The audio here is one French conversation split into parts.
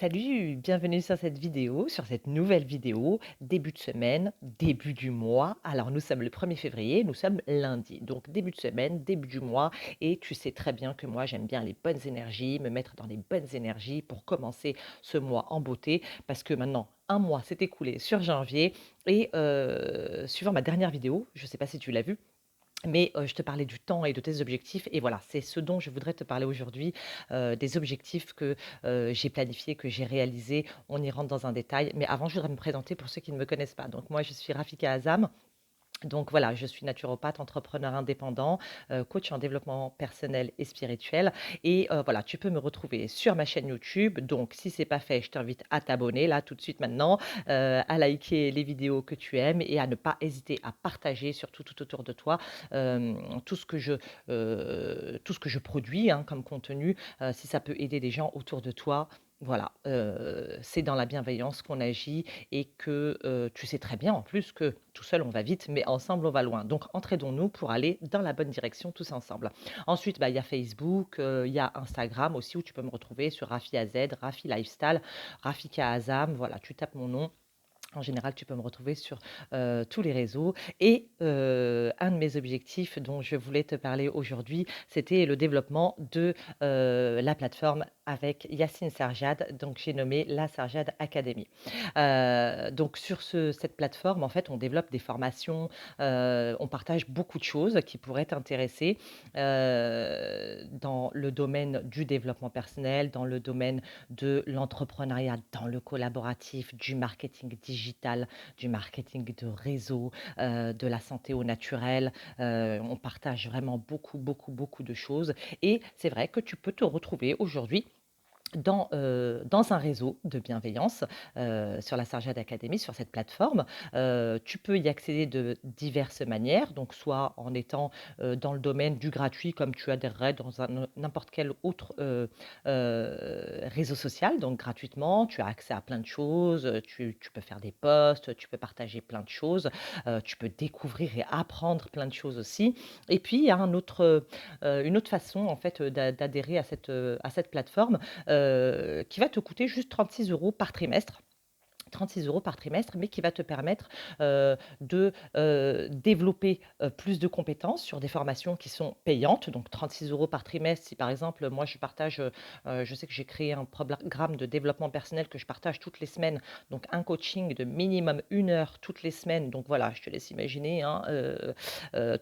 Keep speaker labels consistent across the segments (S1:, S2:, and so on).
S1: Salut, bienvenue sur cette vidéo, sur cette nouvelle vidéo, début de semaine, début du mois. Alors nous sommes le 1er février, nous sommes lundi, donc début de semaine, début du mois, et tu sais très bien que moi j'aime bien les bonnes énergies, me mettre dans les bonnes énergies pour commencer ce mois en beauté, parce que maintenant un mois s'est écoulé sur janvier, et suivant ma dernière vidéo, je ne sais pas si tu l'as vue, mais je te parlais du temps et de tes objectifs et voilà, c'est ce dont je voudrais te parler aujourd'hui, des objectifs que, j'ai planifiés, que j'ai réalisés. On y rentre dans un détail, mais avant, je voudrais me présenter pour ceux qui ne me connaissent pas. Donc moi, je suis Rafika Azam. Donc voilà, je suis naturopathe, entrepreneur indépendant, coach en développement personnel et spirituel et voilà, tu peux me retrouver sur ma chaîne YouTube. Donc si c'est pas fait, je t'invite à t'abonner là tout de suite maintenant, à liker les vidéos que tu aimes et à ne pas hésiter à partager surtout tout autour de toi, tout ce que tout ce que je produis, hein, comme contenu, si ça peut aider des gens autour de toi. Voilà, c'est dans la bienveillance qu'on agit et que, tu sais très bien en plus que tout seul on va vite, mais ensemble on va loin. Donc entraidons-nous pour aller dans la bonne direction tous ensemble. Ensuite, bah, il y a Facebook, il y a Instagram aussi où tu peux me retrouver sur Rafi AZ, Rafi Lifestyle, Rafika Azam, voilà, tu tapes mon nom. En général, tu peux me retrouver sur, tous les réseaux et un de mes objectifs dont je voulais te parler aujourd'hui, c'était le développement de, la plateforme avec Yacine Sarjad, donc j'ai nommé la Sarjad Academy. Donc sur cette plateforme, en fait, on développe des formations, on partage beaucoup de choses qui pourraient t'intéresser, dans le domaine du développement personnel, dans le domaine de l'entrepreneuriat, dans le collaboratif, du marketing digital, du marketing de réseau, de la santé au naturel. On partage vraiment beaucoup, beaucoup, beaucoup de choses et c'est vrai que tu peux te retrouver aujourd'hui dans un réseau de bienveillance, sur la Sarjad Academy, sur cette plateforme. Tu peux y accéder de diverses manières, donc soit en étant, dans le domaine du gratuit comme tu adhérerais dans n'importe quel autre, réseau social, donc gratuitement. Tu as accès à plein de choses, tu peux faire des posts, tu peux partager plein de choses, tu peux découvrir et apprendre plein de choses aussi. Et puis il y a une autre façon en fait, d'adhérer à cette plateforme, qui va te coûter juste 36 € par trimestre. 36 € par trimestre, mais qui va te permettre, de, développer, plus de compétences sur des formations qui sont payantes. Donc 36 € par trimestre, si par exemple, moi je partage, je sais que j'ai créé un programme de développement personnel que je partage toutes les semaines, donc un coaching de minimum 1 heure toutes les semaines. Donc voilà, je te laisse imaginer, hein,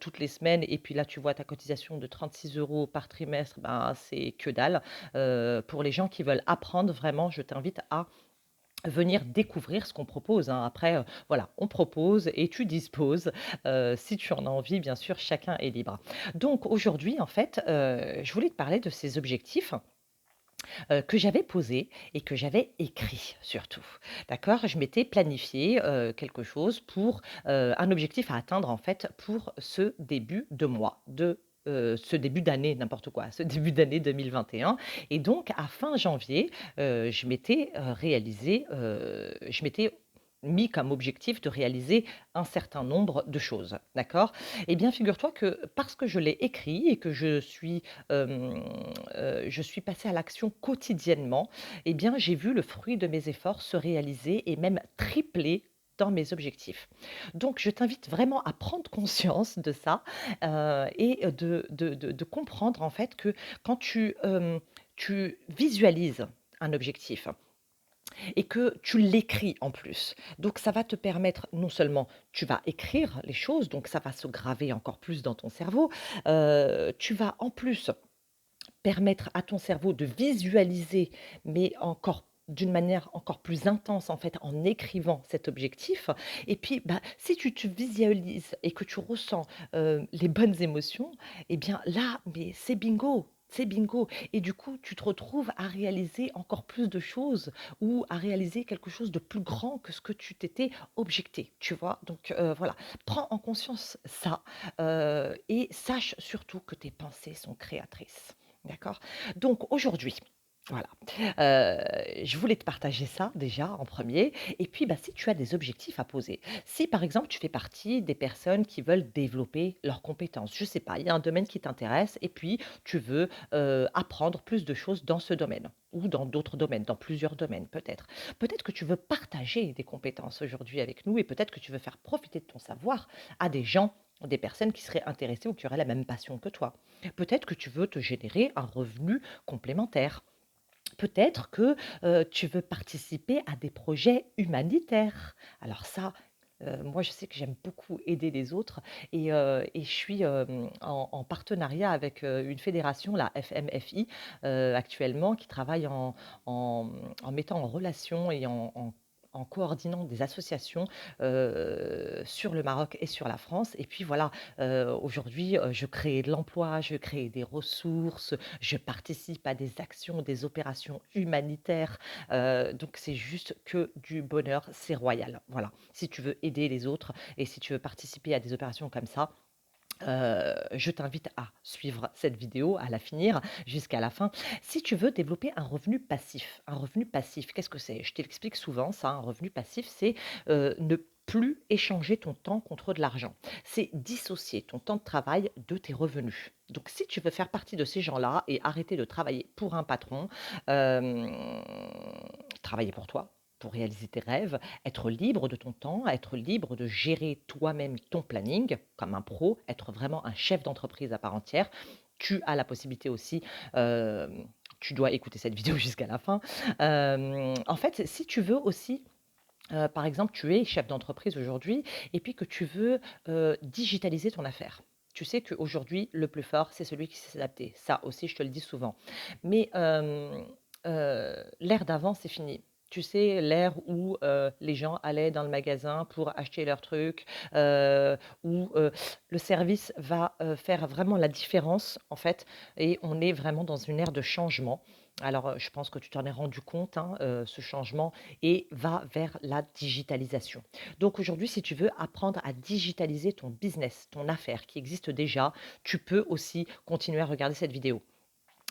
S1: toutes les semaines et puis là, tu vois ta cotisation de 36 € par trimestre, ben, c'est que dalle. Pour les gens qui veulent apprendre, vraiment, je t'invite à venir découvrir ce qu'on propose, hein. Après, voilà, on propose et tu disposes, si tu en as envie, bien sûr, chacun est libre. Donc aujourd'hui, en fait, je voulais te parler de ces objectifs, que j'avais posés et que j'avais écrits surtout. D'accord? Je m'étais planifié, quelque chose pour, un objectif à atteindre, en fait, pour ce début de mois, ce début d'année, n'importe quoi, ce début d'année 2021 et donc à fin janvier, je m'étais, je m'étais mis comme objectif de réaliser un certain nombre de choses, d'accord? Eh bien, figure-toi que parce que je l'ai écrit et que je suis passée à l'action quotidiennement, eh bien, j'ai vu le fruit de mes efforts se réaliser et même tripler dans mes objectifs. Donc je t'invite vraiment à prendre conscience de ça, et de comprendre en fait que quand tu visualises un objectif et que tu l'écris en plus. Donc ça va te permettre non seulement tu vas écrire les choses, donc ça va se graver encore plus dans ton cerveau, tu vas en plus permettre à ton cerveau de visualiser, mais encore d'une manière encore plus intense, en fait, en écrivant cet objectif et puis, bah, si tu te visualises et que tu ressens, les bonnes émotions et bien là, mais c'est bingo et du coup, tu te retrouves à réaliser encore plus de choses ou à réaliser quelque chose de plus grand que ce que tu t'étais objecté, tu vois? Donc voilà, prends en conscience ça, et sache surtout que tes pensées sont créatrices. D'accord? Donc aujourd'hui, Voilà. Je voulais te partager ça déjà en premier. Et puis, bah, si tu as des objectifs à poser, si par exemple tu fais partie des personnes qui veulent développer leurs compétences, je sais pas, il y a un domaine qui t'intéresse et puis tu veux, apprendre plus de choses dans ce domaine ou dans d'autres domaines, dans plusieurs domaines peut-être. Peut-être que tu veux partager des compétences aujourd'hui avec nous et peut-être que tu veux faire profiter de ton savoir à des gens, des personnes qui seraient intéressées ou qui auraient la même passion que toi. Peut-être que tu veux te générer un revenu complémentaire. Peut-être que, tu veux participer à des projets humanitaires. Alors ça, moi je sais que j'aime beaucoup aider les autres et je suis, en partenariat avec, une fédération, la FMFI, actuellement qui travaille en mettant en relation et en coordonnant des associations, sur le Maroc et sur la France et puis voilà, aujourd'hui, je crée de l'emploi, je crée des ressources, je participe à des actions, des opérations humanitaires, donc c'est juste que du bonheur, c'est royal. Voilà. Si tu veux aider les autres et si tu veux participer à des opérations comme ça, je t'invite à suivre cette vidéo, à la finir jusqu'à la fin. Si tu veux développer un revenu passif, qu'est-ce que c'est? Je t'explique souvent ça, un revenu passif, c'est, ne plus échanger ton temps contre de l'argent. C'est dissocier ton temps de travail de tes revenus. Donc si tu veux faire partie de ces gens-là et arrêter de travailler pour un patron, hem, travailler pour toi, pour réaliser tes rêves, être libre de ton temps, être libre de gérer toi-même ton planning comme un pro, être vraiment un chef d'entreprise à part entière. Tu as la possibilité aussi, tu dois écouter cette vidéo jusqu'à la fin. En fait, si tu veux aussi, par exemple, tu es chef d'entreprise aujourd'hui et puis que tu veux, digitaliser ton affaire. Tu sais qu'aujourd'hui, le plus fort, c'est celui qui sait s'adapter. Ça aussi, je te le dis souvent. Mais, l'ère d'avant, c'est fini. Tu sais, l'ère où, les gens allaient dans le magasin pour acheter leurs trucs, où, le service va, faire vraiment la différence, en fait et on est vraiment dans une ère de changement. Alors, je pense que tu t'en es rendu compte, hein, ce changement et va vers la digitalisation. Donc aujourd'hui, si tu veux apprendre à digitaliser ton business, ton affaire qui existe déjà, tu peux aussi continuer à regarder cette vidéo.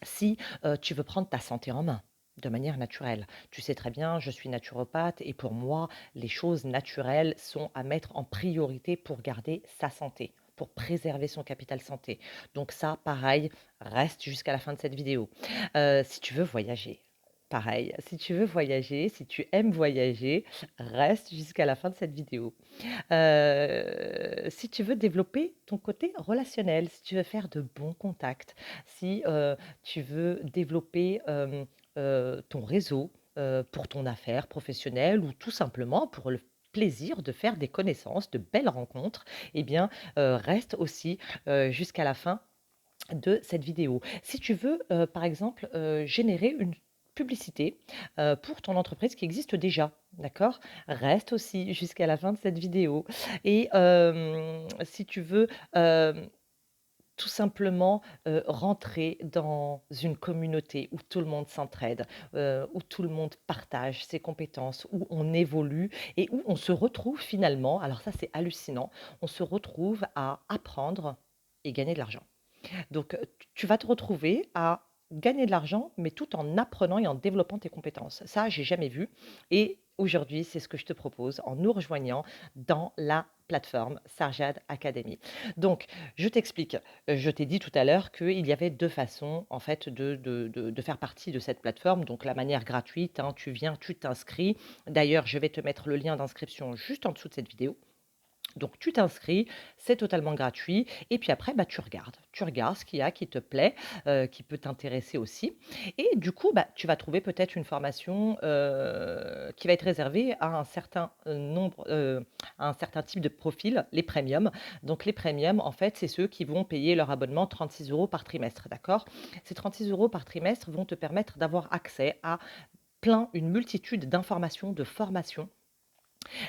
S1: Si, tu veux prendre ta santé en main, de manière naturelle. Tu sais très bien, je suis naturopathe et pour moi, les choses naturelles sont à mettre en priorité pour garder sa santé, pour préserver son capital santé. Donc ça, pareil, reste jusqu'à la fin de cette vidéo. Si tu veux voyager, pareil, si tu veux voyager, si tu aimes voyager, reste jusqu'à la fin de cette vidéo. Si tu veux développer ton côté relationnel, si tu veux faire de bons contacts, si, tu veux développer, ton réseau, pour ton affaire professionnelle ou tout simplement pour le plaisir de faire des connaissances, de belles rencontres, eh bien, reste aussi, jusqu'à la fin de cette vidéo. Si tu veux, par exemple, générer une publicité, pour ton entreprise qui existe déjà, d'accord? Reste aussi jusqu'à la fin de cette vidéo et si tu veux, tout simplement, rentrer dans une communauté où tout le monde s'entraide, où tout le monde partage ses compétences, où on évolue et où on se retrouve finalement, alors ça c'est hallucinant, on se retrouve à apprendre et gagner de l'argent. Donc, tu vas te retrouver à gagner de l'argent, mais tout en apprenant et en développant tes compétences. Ça, j'ai jamais vu et aujourd'hui, c'est ce que je te propose en nous rejoignant dans la plateforme Sarjad Academy. Donc, je t'explique, je t'ai dit tout à l'heure qu'il y avait 2 façons en fait de faire partie de cette plateforme. Donc la manière gratuite, hein, tu viens, tu t'inscris. D'ailleurs, je vais te mettre le lien d'inscription juste en dessous de cette vidéo. Donc tu t'inscris, c'est totalement gratuit et puis après, bah, tu regardes. Tu regardes ce qu'il y a qui te plaît, qui peut t'intéresser aussi et du coup, bah, tu vas trouver peut-être une formation, qui va être réservée à un certain, nombre, à un certain type de profil, les premiums. Donc les premiums, en fait, c'est ceux qui vont payer leur abonnement 36 € par trimestre, d'accord? Ces 36 € par trimestre vont te permettre d'avoir accès à une multitude d'informations, de formations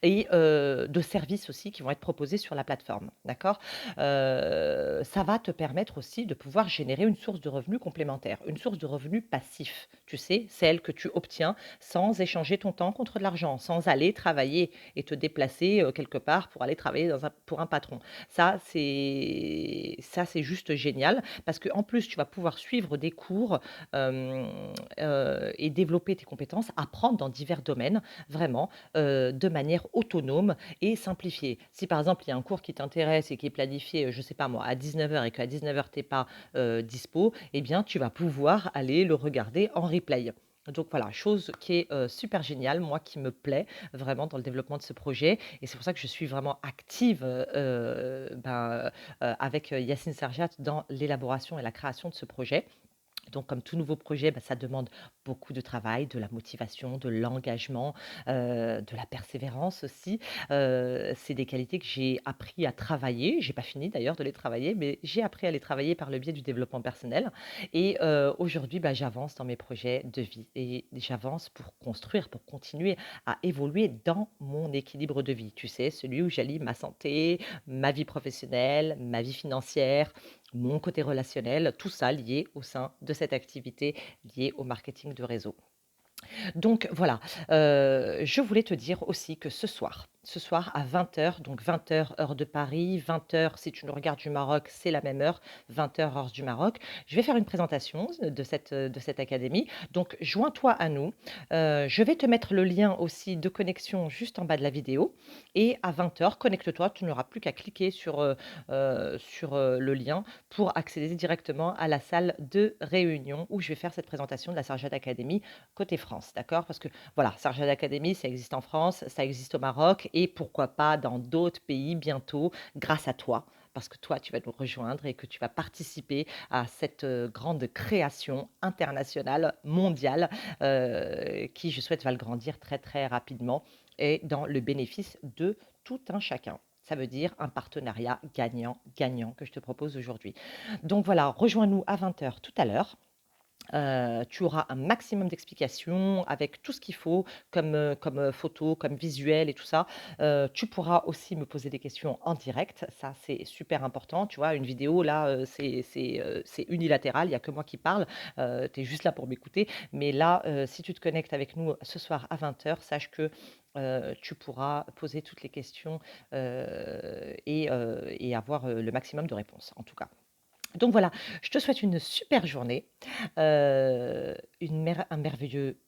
S1: et de services aussi qui vont être proposés sur la plateforme, d'accord? Ça va te permettre aussi de pouvoir générer une source de revenus complémentaire, une source de revenus passif, tu sais? Celle que tu obtiens sans échanger ton temps contre de l'argent, sans aller travailler et te déplacer, quelque part pour aller travailler pour un patron. Ça, c'est juste génial parce qu'en plus, tu vas pouvoir suivre des cours, hem, et développer tes compétences, apprendre dans divers domaines, vraiment, de manière autonome et simplifiée. Si par exemple, il y a un cours qui t'intéresse et qui est planifié, je sais pas moi, à 19 heures et qu'à 19 heures tu es pas, dispo, eh bien, tu vas pouvoir aller le regarder en replay. Donc voilà, chose qui est, super géniale, moi qui me plaît vraiment dans le développement de ce projet et c'est pour ça que je suis vraiment active, avec, Yacine Serjat dans l'élaboration et la création de ce projet. Donc comme tout nouveau projet, bah, ça demande beaucoup de travail, de la motivation, de l'engagement, de la persévérance aussi. C'est des qualités que j'ai appris à travailler. J'ai pas fini d'ailleurs de les travailler, mais j'ai appris à les travailler par le biais du développement personnel et aujourd'hui, bah, j'avance dans mes projets de vie et j'avance pour construire, pour continuer à évoluer dans mon équilibre de vie. Tu sais, celui où j'allie ma santé, ma vie professionnelle, ma vie financière, mon côté relationnel, tout ça lié au sein de cette activité liée au marketing de réseau. Donc voilà, je voulais te dire aussi que ce soir à 20 heures, donc 20 heures heure de Paris, 20 heures si tu nous regardes du Maroc, c'est la même heure, 20 heures heure du Maroc. Je vais faire une présentation de cette académie, donc joins-toi à nous. Je vais te mettre le lien aussi de connexion juste en bas de la vidéo et à 20 heures, connecte-toi, tu n'auras plus qu'à cliquer sur le lien pour accéder directement à la salle de réunion où je vais faire cette présentation de la Sarjat Academy côté France, d'accord? Parce que voilà, Sarjad Academy, ça existe en France, ça existe au Maroc et pourquoi pas dans d'autres pays bientôt grâce à toi. Parce que toi, tu vas nous rejoindre et que tu vas participer à cette grande création internationale, mondiale, qui, je souhaite, va le grandir très, très rapidement et dans le bénéfice de tout un chacun. Ça veut dire un partenariat gagnant-gagnant que je te propose aujourd'hui. Donc voilà, rejoins-nous à 20 heures tout à l'heure. Tu auras un maximum d'explications avec tout ce qu'il faut comme photos, comme visuel et tout ça. Tu pourras aussi me poser des questions en direct, ça c'est super important, tu vois? Une vidéo là, c'est unilatéral, il y a que moi qui parle, tu es juste là pour m'écouter. Mais là, si tu te connectes avec nous ce soir à 20 heures, sache que, tu pourras poser toutes les questions, et avoir, le maximum de réponses, en tout cas. Donc voilà, je te souhaite une super journée, une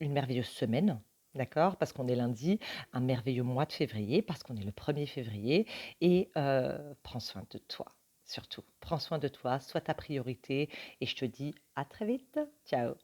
S1: merveilleuse semaine, d'accord? Parce qu'on est lundi, un merveilleux mois de février, parce qu'on est le 1er février et prends soin de toi, surtout. Prends soin de toi, sois ta priorité et je te dis à très vite. Ciao.